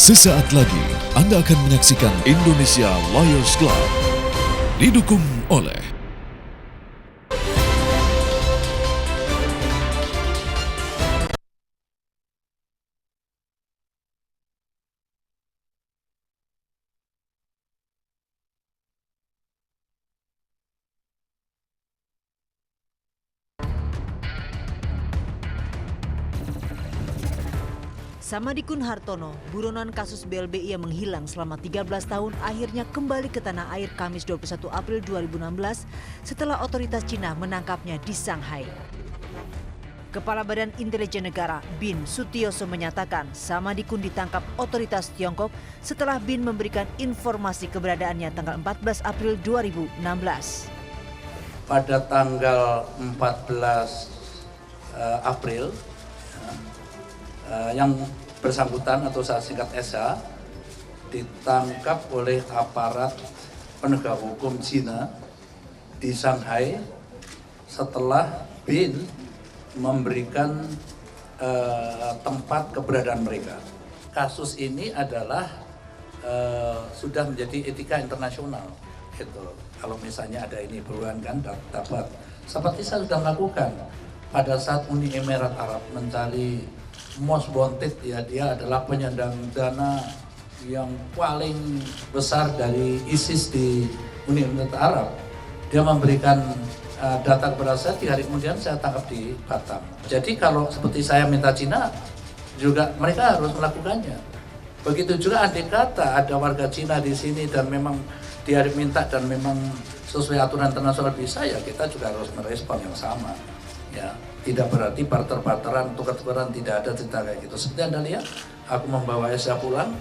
Sesaat lagi Anda akan menyaksikan Indonesia Liars Club, didukung oleh Samadikun Hartono, buronan kasus BLBI yang menghilang selama 13 tahun akhirnya kembali ke tanah air Kamis 21 April 2016 setelah otoritas Cina menangkapnya di Shanghai. Kepala Badan Intelijen Negara Bin Sutioso menyatakan Samadikun ditangkap otoritas Tiongkok setelah Bin memberikan informasi keberadaannya tanggal 14 April 2016. Pada tanggal 14 April, yang bersangkutan atau singkat SH ditangkap oleh aparat penegak hukum Cina di Shanghai setelah Bin memberikan tempat keberadaan mereka. Kasus ini adalah sudah menjadi etika internasional. Gitu. Kalau misalnya ada ini berulang kan dapat. Seperti saya sudah melakukan pada saat Uni Emirat Arab mencari most wanted, ya, dia adalah penyandang dana yang paling besar dari ISIS di Uni Emirat Arab. Dia memberikan data kepada saya, 3 hari kemudian saya tangkap di Batam. Jadi kalau seperti saya minta Cina, juga mereka harus melakukannya. Begitu juga andai kata ada warga Cina di sini dan memang dia minta dan memang sesuai aturan internasional bisa, ya kita juga harus merespon yang sama. Ya, tidak berarti barter-barteran, tukar-tukaran, tidak ada cerita kayak gitu. Seperti Anda lihat, aku membawa Esa pulang,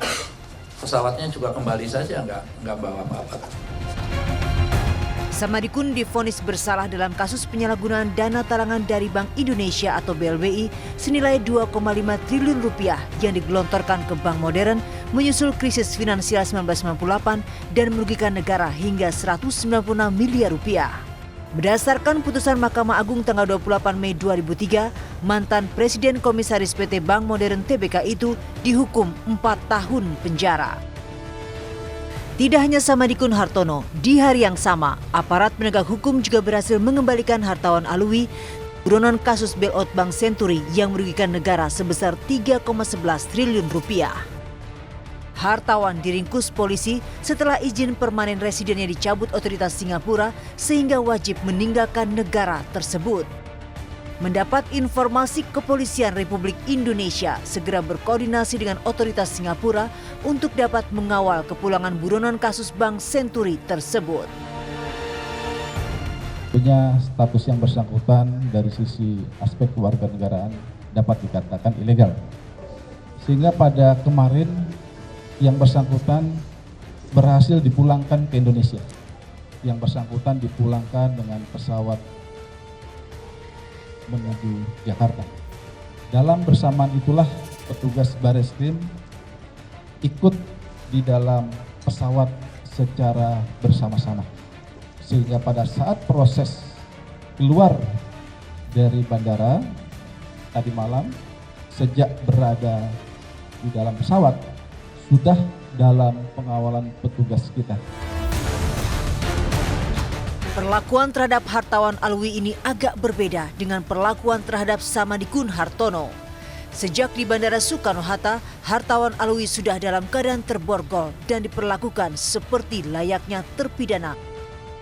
pesawatnya juga kembali saja, nggak bawa apa-apa. Samadikun divonis bersalah dalam kasus penyalahgunaan dana talangan dari Bank Indonesia atau BLBI senilai 2,5 triliun rupiah yang digelontorkan ke Bank Modern menyusul krisis finansial 1998 dan merugikan negara hingga 196 miliar rupiah. Berdasarkan putusan Mahkamah Agung tanggal 28 Mei 2003, mantan Presiden Komisaris PT Bank Modern Tbk itu dihukum 4 tahun penjara. Tidak hanya Samadikun Hartono, di hari yang sama, aparat penegak hukum juga berhasil mengembalikan hartawan Alwi, buronan kasus bailout Bank Senturi yang merugikan negara sebesar 3,11 triliun rupiah. Hartawan diringkus polisi setelah izin permanen residennya dicabut otoritas Singapura sehingga wajib meninggalkan negara tersebut. Mendapat informasi, Kepolisian Republik Indonesia segera berkoordinasi dengan otoritas Singapura untuk dapat mengawal kepulangan buronan kasus Bank Senturi tersebut. Punya status yang bersangkutan dari sisi aspek kewarganegaraan dapat dikatakan ilegal. Sehingga pada kemarin yang bersangkutan berhasil dipulangkan ke Indonesia. Yang bersangkutan dipulangkan dengan pesawat menuju Jakarta. Dalam bersamaan itulah petugas Bareskrim ikut di dalam pesawat secara bersama-sama. Sehingga pada saat proses keluar dari bandara tadi malam, sejak berada di dalam pesawat, sudah dalam pengawalan petugas kita. Perlakuan terhadap hartawan Alwi ini agak berbeda dengan perlakuan terhadap Samadikun Hartono. Sejak di Bandara Soekarno-Hatta, hartawan Alwi sudah dalam keadaan terborgol dan diperlakukan seperti layaknya terpidana.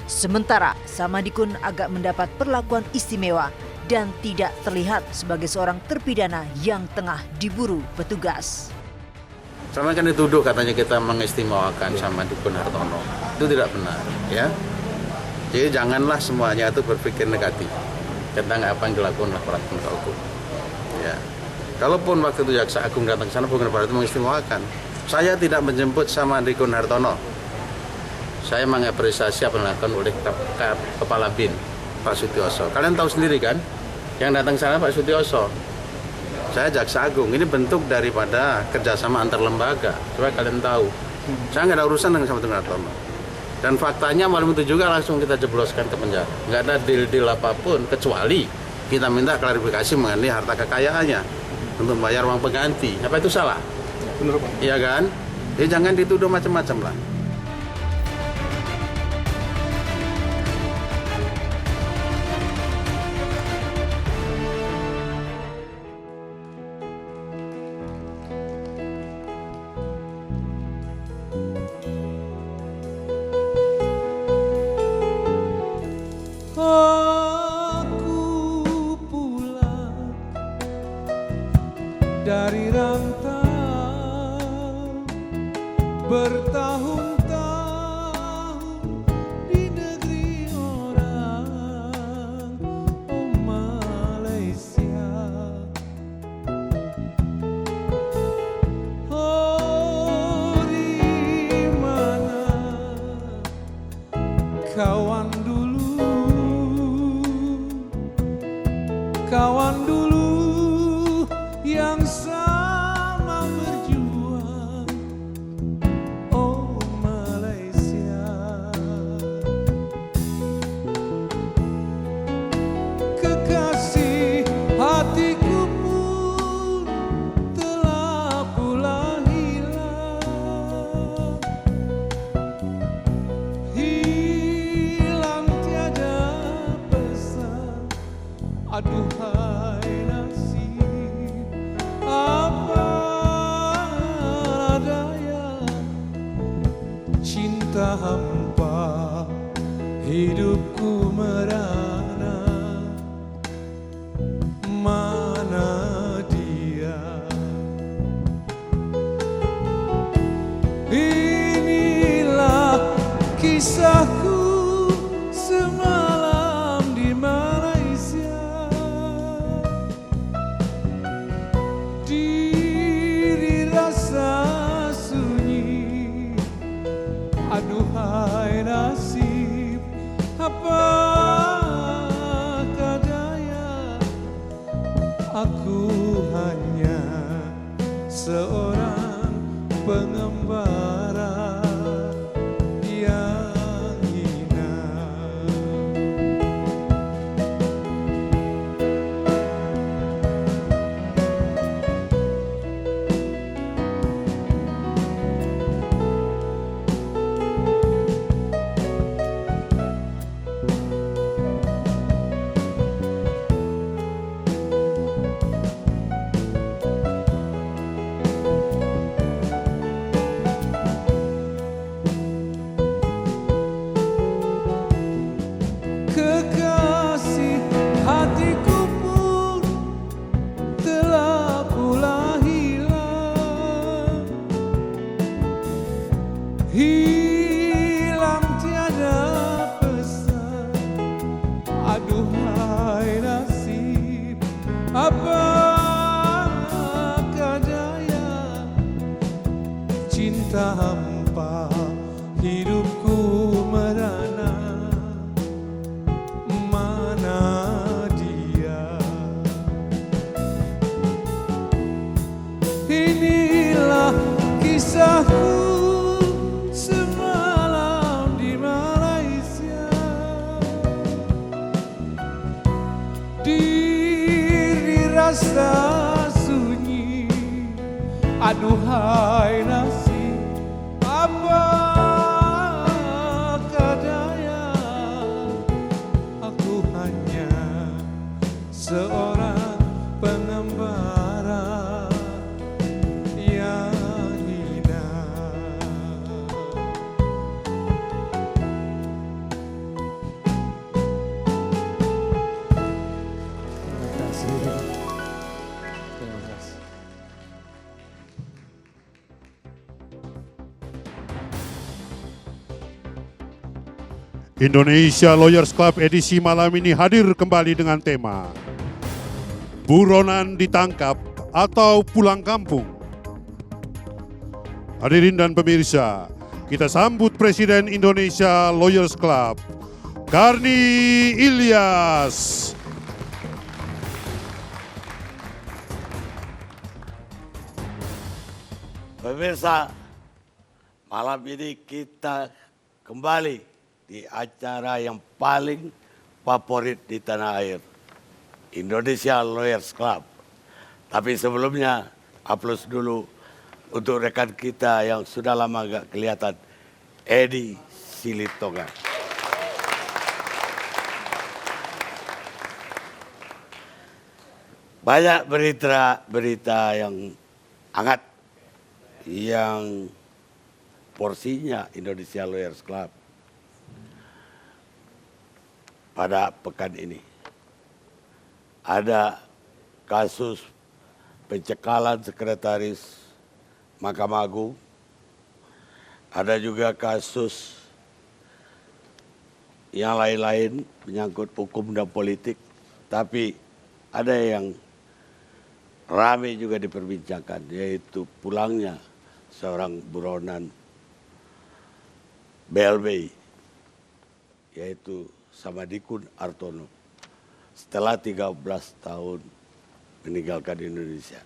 Sementara Samadikun agak mendapat perlakuan istimewa dan tidak terlihat sebagai seorang terpidana yang tengah diburu petugas. Sama kan dituduh katanya kita mengistimewakan Samadikun Hartono. Itu tidak benar, ya. Jadi janganlah semuanya itu berpikir negatif tentang apa yang dilakukan oleh aparat penegak hukum. Ya. Kalaupun waktu itu Jaksa Agung datang ke sana bukan berarti mengistimewakan. Saya tidak menjemput Samadikun Hartono. Saya mengapresiasi apa yang dilakukan oleh Kepala BIN, Pak Sutioso. Kalian tahu sendiri kan, yang datang ke sana Pak Sutioso. Saya Jaksa Agung, ini bentuk daripada kerjasama antar lembaga. Supaya kalian tahu, saya nggak ada urusan dengan Samadikun Hartono. Dan faktanya malam itu juga langsung kita jebloskan ke penjara. Nggak ada deal-deal apapun, kecuali kita minta klarifikasi mengenai harta kekayaannya untuk membayar uang pengganti. Apa itu salah? Benar, Pak. Iya kan? Ya jangan dituduh macam-macam lah. Aku pulang dari rantau bertahun-tahun di negeri orang, oh Malaysia. Oh, di mana kawan dulu yang sama berjuang, oh Malaysia. Kekasih hatiku pun telah pula hilang, hilang tiada pesan. Aduhai nasib, apa daya, cinta hampa, hidupku merana, mana dia? Inilah kisahku semalam di Malaysia. Diri rasa sunyi, aduhai nasib, apakah daya, aku hanya seorang pengembara yang hina. Kekasih hatiku pun telah pula hilang, hilang tiada pesan. Aduhai nasib, apakah daya, cinta hampa, hidupku merana, mana dia? Inilah kisahku semalam di Malaysia. Diri rasa sunyi, aduhai nasib, apakah daya, aku hanya seorang pengembara yang hina. Indonesia Lawyers Club edisi malam ini hadir kembali dengan tema Buronan ditangkap atau pulang kampung. Hadirin dan pemirsa, kita sambut Presiden Indonesia Lawyers Club, Karni Ilyas. Pemirsa, malam ini kita kembali di acara yang paling favorit di tanah air, Indonesia Lawyers Club. Tapi sebelumnya, aplaus dulu untuk rekan kita yang sudah lama gak kelihatan, Edi Silitonga. Banyak berita yang hangat yang porsinya Indonesia Lawyers Club pada pekan ini. Ada kasus pencekalan sekretaris Mahkamah Agung, ada juga kasus yang lain-lain menyangkut hukum dan politik, tapi ada yang ramai juga diperbincangkan, yaitu pulangnya seorang buronan BLBI, yaitu Samadikun Artono, setelah 13 tahun meninggalkan Indonesia.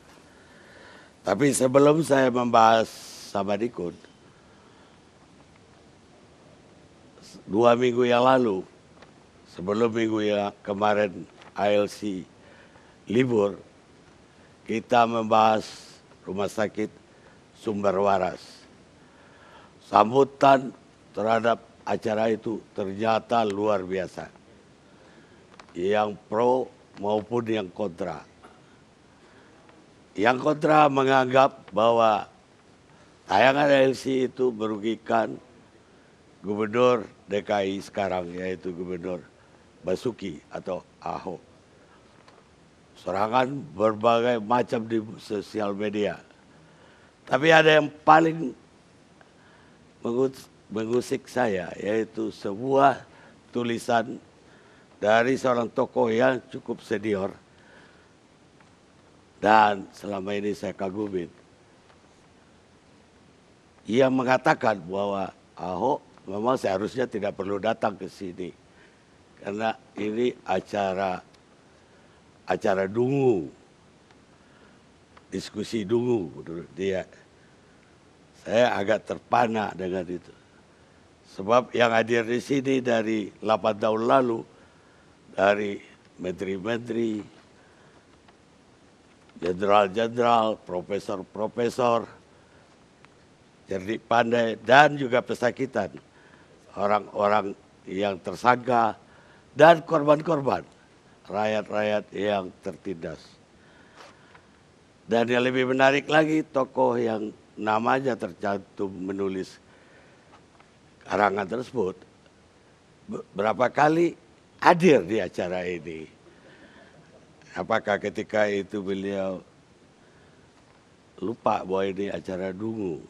Tapi sebelum saya membahas Samadikun, 2 minggu yang lalu, sebelum minggu yang kemarin ALC libur, kita membahas Rumah Sakit Sumber Waras. Sambutan terhadap acara itu ternyata luar biasa. Yang pro maupun yang kontra. Yang kontra menganggap bahwa tayangan ALC itu merugikan Gubernur DKI sekarang, yaitu Gubernur Basuki atau Ahok. Serangan berbagai macam di sosial media. Tapi ada yang paling mengusik saya, yaitu sebuah tulisan dari seorang tokoh yang cukup senior dan selama ini saya kagumin. Ia mengatakan bahwa Ahok memang seharusnya tidak perlu datang ke sini karena ini acara dungu, diskusi dungu menurut dia. Saya agak terpana dengan itu. Sebab yang hadir di sini dari 8 tahun lalu, dari menteri-menteri, jenderal-jenderal, profesor-profesor, cerdik pandai, dan juga pesakitan, orang-orang yang tersangka, dan korban-korban. Rakyat-rakyat yang tertindas. Dan yang lebih menarik lagi, tokoh yang namanya tercantum menulis karangan tersebut berapa kali hadir di acara ini. Apakah ketika itu beliau lupa bahwa ini acara dungu?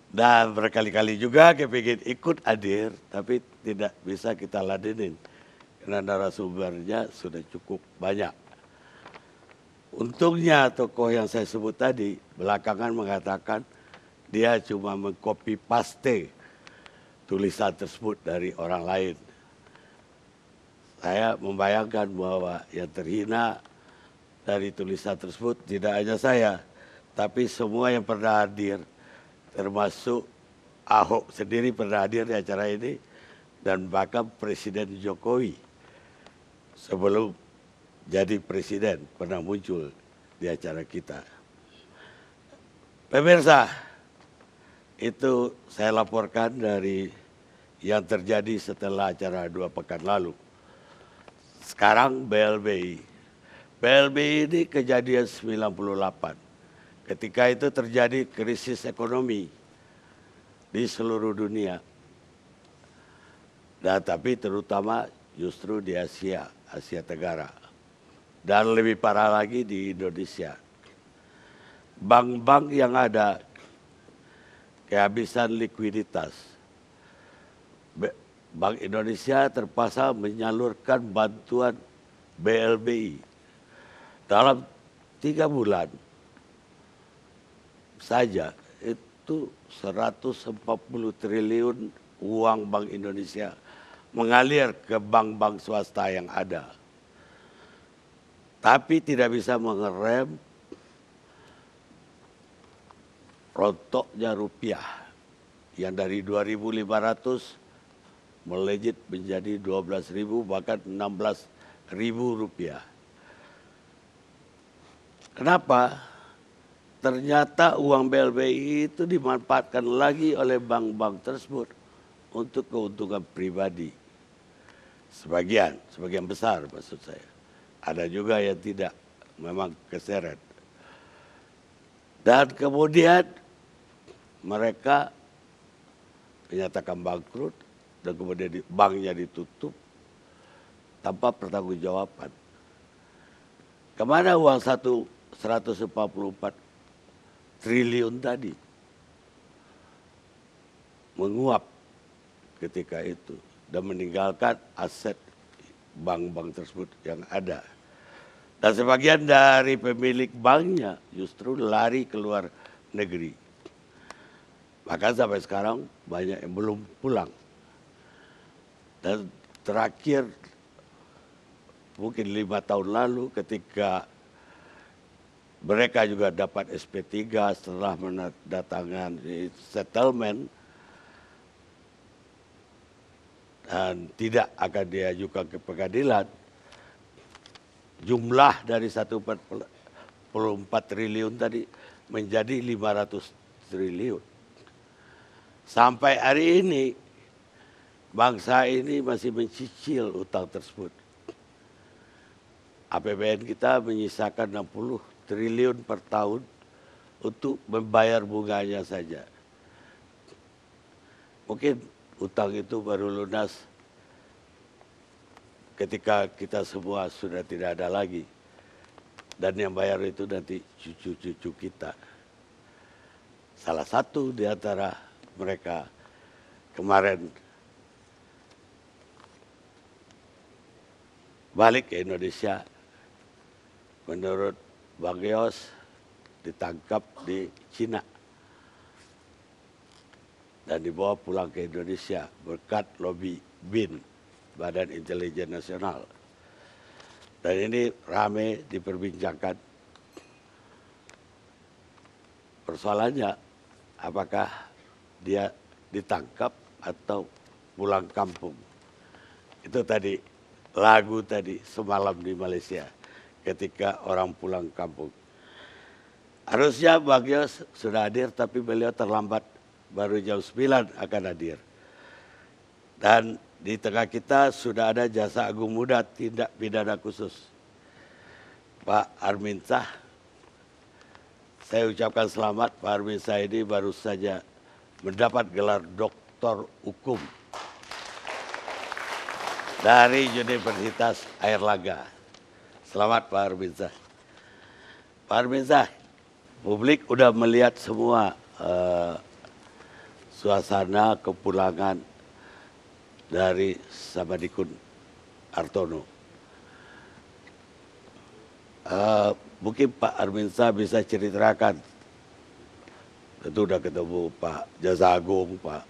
Dan berkali-kali juga kepingin ikut hadir, tapi tidak bisa kita ladenin. Karena narasumbernya sudah cukup banyak. Untungnya tokoh yang saya sebut tadi belakangan mengatakan dia cuma mengcopy paste tulisan tersebut dari orang lain. Saya membayangkan bahwa yang terhina dari tulisan tersebut tidak hanya saya, tapi semua yang pernah hadir, termasuk Ahok sendiri pernah hadir di acara ini, dan bahkan Presiden Jokowi sebelum jadi presiden pernah muncul di acara kita. Pemirsa, itu saya laporkan dari yang terjadi setelah acara 2 pekan lalu. Sekarang BLBI. BLBI ini kejadian 98. Ketika itu terjadi krisis ekonomi di seluruh dunia. Dan tapi terutama justru di Asia Tenggara. Dan lebih parah lagi di Indonesia. Bank-bank yang ada kehabisan likuiditas. Bank Indonesia terpaksa menyalurkan bantuan BLBI. Dalam 3 bulan saja itu 140 triliun uang Bank Indonesia mengalir ke bank-bank swasta yang ada. Tapi tidak bisa mengerem rontoknya rupiah yang dari 2.500 melejit menjadi 12.000 bahkan 16.000 rupiah. Kenapa? ternyata uang BLBI itu dimanfaatkan lagi oleh bank-bank tersebut untuk keuntungan pribadi. Sebagian besar maksud saya. Ada juga yang tidak, memang keseret. Dan kemudian mereka menyatakan bangkrut dan kemudian banknya ditutup tanpa pertanggungjawaban. Kemana uang 144 triliun tadi? Menguap ketika itu dan meninggalkan aset bank-bank tersebut yang ada. Dan sebagian dari pemilik banknya justru lari ke luar negeri. Maka sampai sekarang banyak yang belum pulang. Dan terakhir mungkin 5 tahun lalu ketika mereka juga dapat SP3 setelah menandatangani settlement dan tidak akan diajukan ke pengadilan, jumlah dari 144 triliun tadi menjadi 500 triliun. Sampai hari ini bangsa ini masih mencicil utang tersebut. APBN kita menyisakan 60 triliun per tahun untuk membayar bunganya saja. Mungkin utang itu baru lunas ketika kita semua sudah tidak ada lagi. Dan yang bayar itu nanti cucu-cucu kita. Salah satu di antara mereka kemarin balik ke Indonesia. Menurut Bang Yos ditangkap di Cina dan dibawa pulang ke Indonesia berkat lobi BIN, Badan Intelijen Nasional. Dan ini rame diperbincangkan. Persoalannya apakah dia ditangkap atau pulang kampung. Itu tadi lagu tadi semalam di Malaysia. Ketika orang pulang kampung. Harusnya Bang Yos sudah hadir tapi beliau terlambat, baru jam 9 akan hadir. Dan di tengah kita sudah ada Jaksa Agung Muda Tindak Pidana Khusus, Pak Armin Shah. Saya ucapkan selamat, Pak Armin Shah ini baru saja mendapat gelar Doktor Hukum dari Universitas Airlangga. Selamat Pak Armin Shah. Pak Armin Shah, publik udah melihat semua suasana kepulangan dari Samadikun Hartono. Mungkin Pak Armin Shah bisa ceritakan. Tentu udah ketemu Pak Jaksa Agung, Pak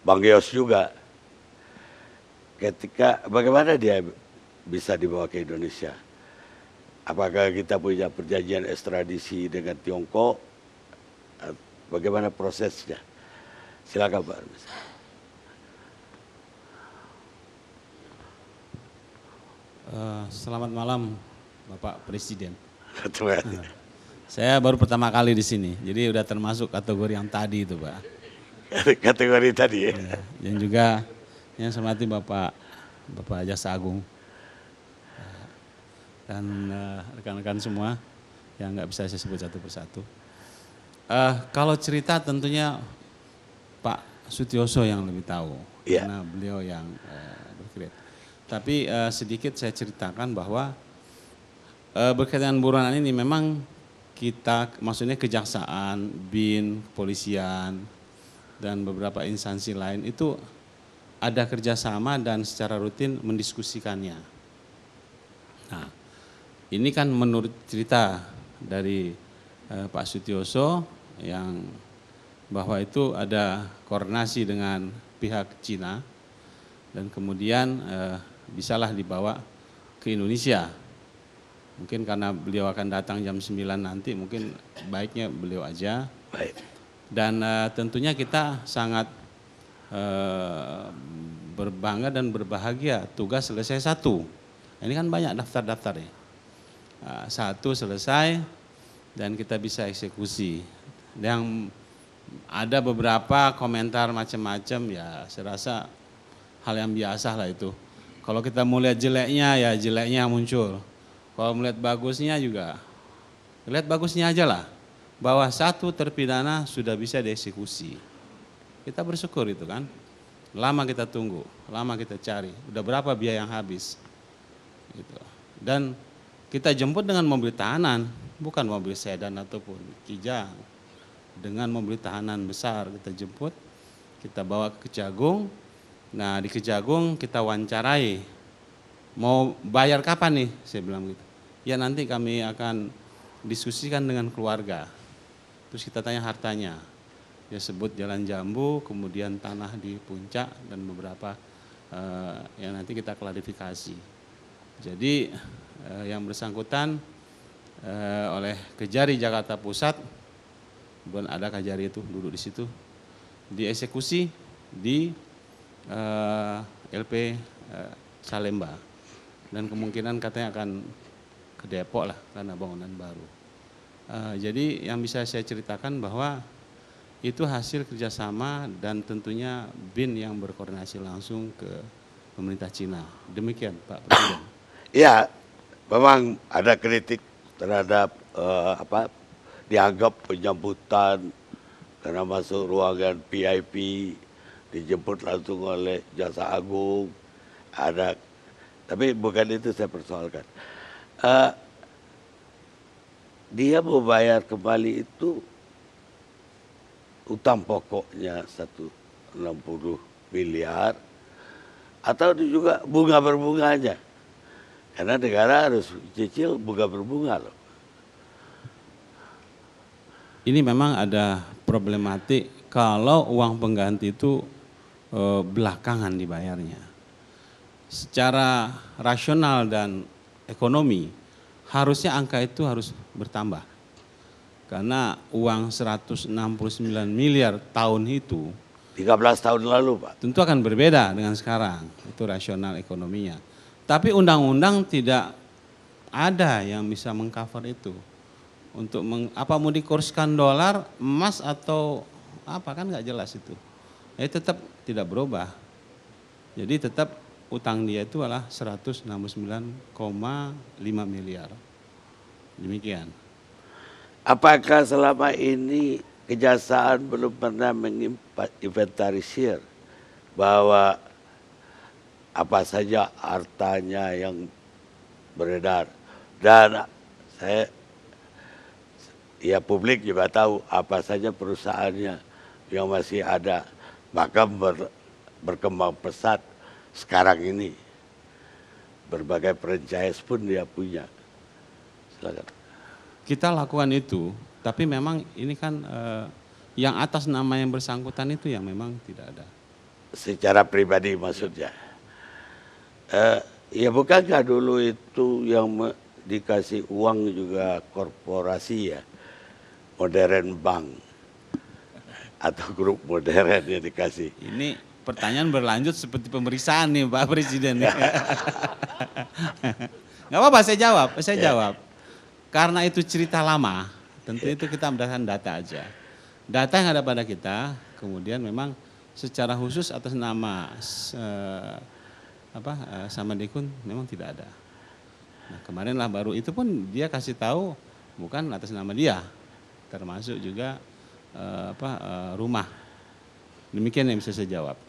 Bang Yos juga. Ketika bagaimana dia bisa dibawa ke Indonesia? Apakah kita punya perjanjian ekstradisi dengan Tiongkok? Bagaimana prosesnya? Silakan Pak Armin. Selamat malam Bapak Presiden. Terima kasih. Saya baru pertama kali di sini, jadi udah termasuk kategori yang tadi itu Pak. Kategori tadi ya. Dan juga yang saya hormati Bapak Jaksa Agung. Dan rekan-rekan semua yang nggak bisa saya sebut satu persatu. Kalau cerita tentunya Pak Sutioso yang lebih tahu, karena beliau yang berkreat. Tapi sedikit saya ceritakan bahwa berkaitan buronan ini memang kita, maksudnya kejaksaan, BIN, kepolisian, dan beberapa instansi lain itu ada kerjasama dan secara rutin mendiskusikannya. Nah, ini kan menurut cerita dari Pak Sutioso yang bahwa itu ada koordinasi dengan pihak Cina dan kemudian bisalah dibawa ke Indonesia. Mungkin karena beliau akan datang jam 9 nanti, mungkin baiknya beliau aja. Baik. Dan tentunya kita sangat berbangga dan berbahagia tugas selesai 1. Ini kan banyak daftar-daftarnya. 1 selesai, dan kita bisa eksekusi. Yang ada beberapa komentar macam-macam, ya saya rasa hal yang biasa lah itu. Kalau kita mau lihat jeleknya, ya jeleknya muncul. Kalau melihat bagusnya juga, lihat bagusnya aja lah. Bahwa satu terpidana sudah bisa dieksekusi. Kita bersyukur itu kan. Lama kita tunggu, lama kita cari. Udah berapa biaya yang habis. Gitu. Dan kita jemput dengan mobil tahanan, bukan mobil sedan ataupun kijang. Dengan mobil tahanan besar kita jemput, kita bawa ke Kejagung. Nah di Kejagung kita wawancarai, mau bayar kapan nih? Saya bilang gitu. Ya nanti kami akan diskusikan dengan keluarga. Terus kita tanya hartanya. Dia sebut Jalan Jambu, kemudian tanah di Puncak dan beberapa yang nanti kita klarifikasi. Jadi yang bersangkutan oleh Kejari Jakarta Pusat, kemudian ada Kejari itu duduk di situ, dieksekusi di LP Salemba, dan kemungkinan katanya akan ke Depok lah karena bangunan baru. Jadi yang bisa saya ceritakan bahwa itu hasil kerjasama dan tentunya BIN yang berkoordinasi langsung ke pemerintah Cina. Demikian Pak Presiden. Ya, memang ada kritik terhadap dianggap penyambutan karena masuk ruangan VIP, dijemput langsung oleh Jaksa Agung. Ada, tapi bukan itu saya persoalkan. Dia mau bayar kembali itu utang pokoknya 160 miliar atau juga bunga berbunganya, karena negara harus cicil bunga berbunga loh. Ini memang ada problematik kalau uang pengganti itu belakangan dibayarnya. Secara rasional dan ekonomi harusnya angka itu harus bertambah. Karena uang 169 miliar tahun itu 13 tahun lalu Pak. Tentu akan berbeda dengan sekarang, itu rasional ekonominya. Tapi undang-undang tidak ada yang bisa mengcover itu. Untuk apa mau dikurskan dolar, emas atau apa kan nggak jelas itu. Ya tetap tidak berubah. Jadi tetap utang dia itu adalah 169,5 miliar. Demikian. Apakah selama ini Kejaksaan belum pernah menginventarisir bahwa apa saja hartanya yang beredar, dan publik juga tahu apa saja perusahaannya yang masih ada, bahkan berkembang pesat sekarang ini, berbagai franchise pun dia punya. Silakan. Kita lakukan itu, tapi memang ini kan yang atas nama yang bersangkutan itu yang memang tidak ada. Secara pribadi maksudnya. Ya bukankah dulu itu yang dikasih uang juga korporasi ya, Modern Bank atau grup modern yang dikasih. Ini pertanyaan berlanjut seperti pemeriksaan nih Pak Presiden. Nggak apa-apa, saya jawab. Karena itu cerita lama, tentu itu kita berdasarkan data aja. Data yang ada pada kita, kemudian memang secara khusus atas nama Samadikun memang tidak ada. Nah kemarin lah baru itu pun dia kasih tahu bukan atas nama dia, termasuk juga rumah. Demikian yang bisa saya jawab.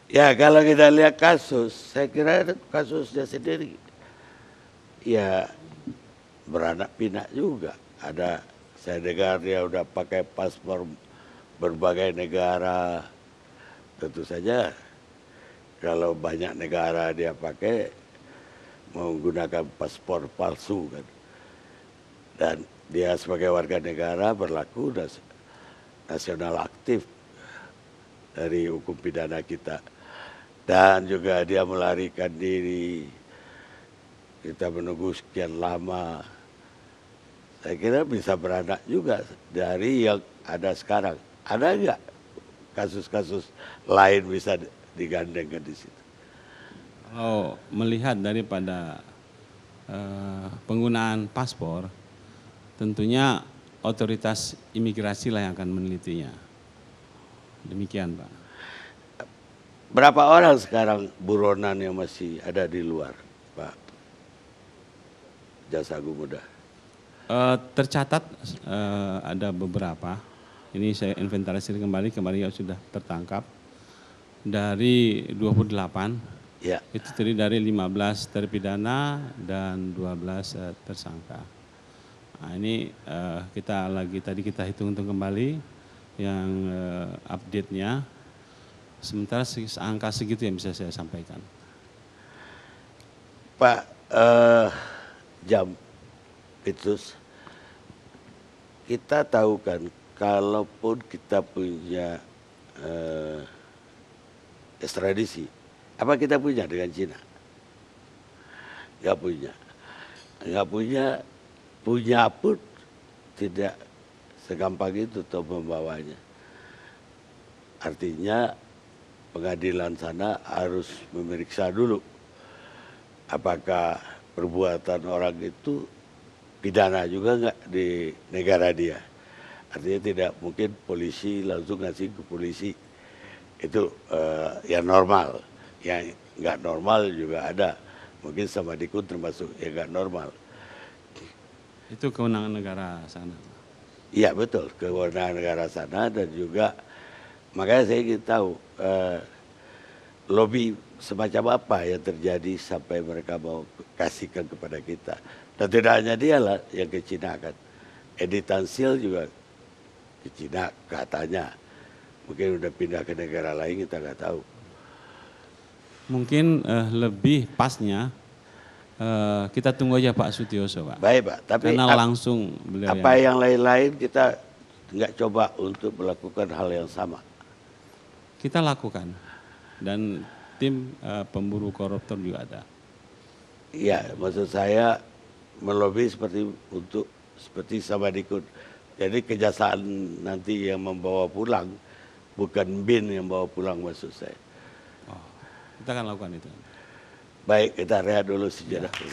Ya kalau kita lihat kasus, saya kira kasusnya sendiri ya beranak pinak juga. Ada, saya dengar dia udah pakai paspor berbagai negara. Tentu saja kalau banyak negara dia pakai menggunakan paspor palsu kan. Dan dia sebagai warga negara berlaku nasional aktif dari hukum pidana kita. Dan juga dia melarikan diri. Kita menunggu sekian lama. Saya kira bisa beranak juga dari yang ada sekarang. Ada enggak kasus-kasus lain bisa digandengkan di situ? Kalau melihat daripada penggunaan paspor, tentunya otoritas imigrasi lah yang akan menelitinya. Demikian Pak. Berapa orang sekarang buronan yang masih ada di luar, Pak Jasa Agung Muda? Tercatat ada beberapa. Ini saya inventarisir kembali, kemarin sudah tertangkap. Dari 28, ya. Itu terdiri dari 15 terpidana dan 12 tersangka. Nah, ini tadi kita hitung kembali yang update-nya. Sementara angka segitu yang bisa saya sampaikan. Pak Jam Petrus, kita tahu kan kalaupun kita punya ekstradisi, apa kita punya dengan Cina? Nggak punya. Nggak punya pun tidak segampang itu untuk membawanya. Artinya pengadilan sana harus memeriksa dulu apakah perbuatan orang itu pidana juga nggak di negara dia. Artinya tidak mungkin polisi langsung ngasih ke polisi. Itu yang normal. Yang nggak normal juga ada. Mungkin sama dikut termasuk yang nggak normal. Itu kewenangan negara sana. Iya betul, kewenangan negara sana dan juga makanya saya ingin tahu lobby semacam apa yang terjadi sampai mereka mau kasihkan kepada kita. Dan tidak hanya dia lah yang ke Cina kan. Edi Tansil juga ke Cina katanya. Mungkin udah pindah ke negara lain kita nggak tahu. Mungkin lebih pasnya kita tunggu aja Pak Sutioso Pak. Baik Pak, tapi karena langsung beliau apa yang lain-lain kita nggak coba untuk melakukan hal yang sama. Kita lakukan dan tim pemburu koruptor juga ada. Iya, maksud saya melobi seperti Samadikun. Jadi kejaksaan nanti yang membawa pulang, bukan BIN yang bawa pulang maksud saya. Oh, kita akan lakukan itu. Baik, kita rehat dulu sejenak. Ya.